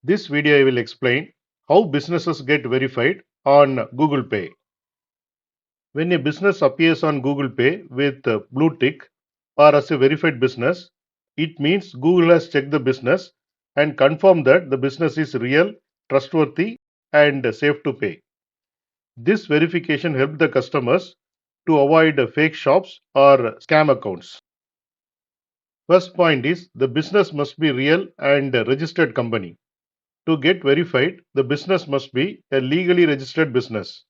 This video I will explain how businesses get verified on Google Pay. When a business appears on Google Pay with a blue tick or as a verified business, it means Google has checked the business and confirmed that the business is real, trustworthy, and safe to pay. This verification helps the customers to avoid fake shops or scam accounts. First point is the business must be real and a registered company. To get verified, the business must be a legally registered business.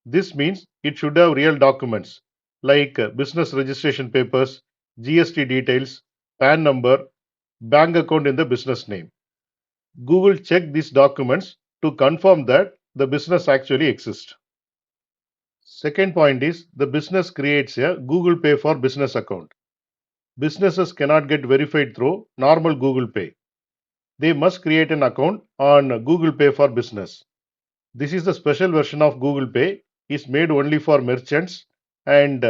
This means it should have real documents like business registration papers, GST details, PAN number, bank account in the business name. Google check these documents to confirm that the business actually exists. Second point is the business creates a Google Pay for Business account. Businesses cannot get verified through normal Google Pay. They must create an account on Google Pay for Business. This is the special version of Google Pay is made only for merchants and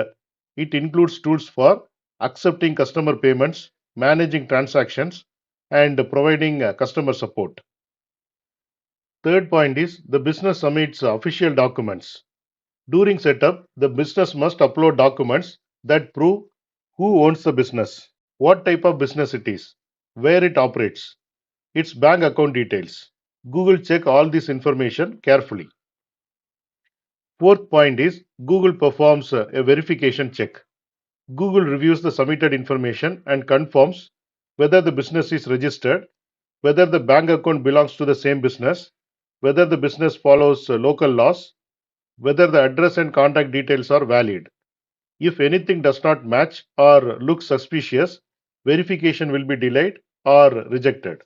it includes tools for accepting customer payments, managing transactions and providing customer support. Third point is the business submits official documents. During setup, the business must upload documents that prove who owns the business, what type of business it is, where it operates, its bank account details. Google check all this information carefully. Fourth point is Google performs a verification check. Google reviews the submitted information and confirms whether the business is registered, whether the bank account belongs to the same business, whether the business follows local laws, whether the address and contact details are valid. If anything does not match or looks suspicious, verification will be delayed or rejected.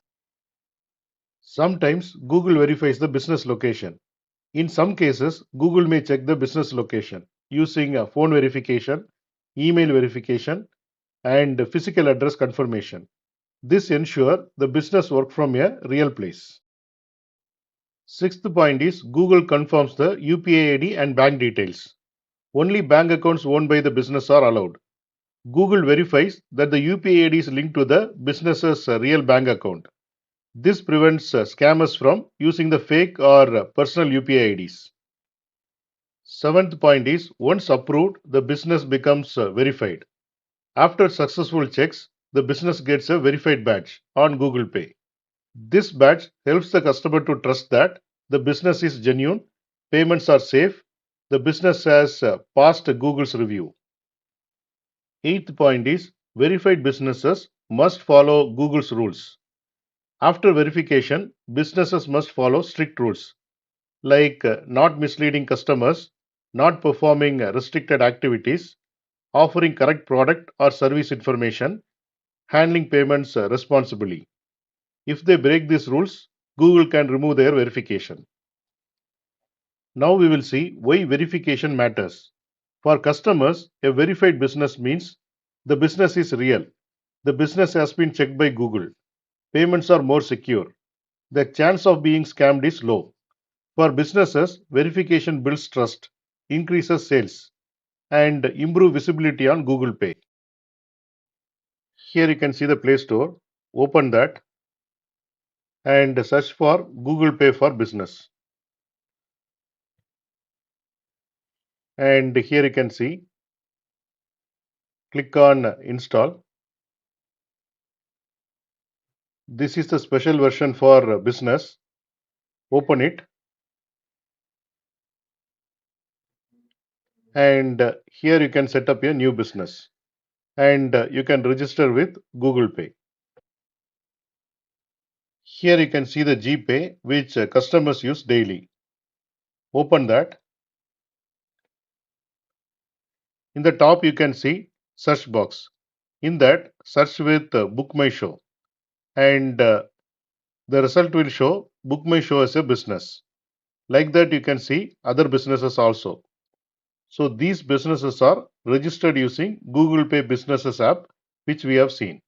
Sometimes Google verifies the business location. In some cases, Google may check the business location using a phone verification, email verification, and physical address confirmation. This ensures the business work from a real place. Sixth point is Google confirms the UPI ID and bank details. Only bank accounts owned by the business are allowed. Google verifies that the UPI ID is linked to the business's real bank account. This prevents scammers from using the fake or personal UPI IDs. Seventh point is once approved, the business becomes verified. After successful checks, the business gets a verified badge on Google Pay. This badge helps the customer to trust that the business is genuine, payments are safe, the business has passed Google's review. Eighth point is verified businesses must follow Google's rules. After verification, businesses must follow strict rules like not misleading customers, not performing restricted activities, offering correct product or service information, handling payments responsibly. If they break these rules, Google can remove their verification. Now we will see why verification matters. For customers, a verified business means the business is real. The business has been checked by Google. Payments are more secure. The chance of being scammed is low. For businesses, verification builds trust, increases sales, and improve visibility on Google Pay. Here you can see the Play Store. Open that and search for Google Pay for Business. And here you can see, click on Install. This is the special version for business. Open it and here you can set up a new business and you can register with Google Pay. Here you can see the GPay which customers use daily. Open that. In the top you can see search box. In that search with Book My Show and the result will show Book My Show as a business. Like that you can see other businesses also. So these businesses are registered using Google Pay Businesses app which we have seen.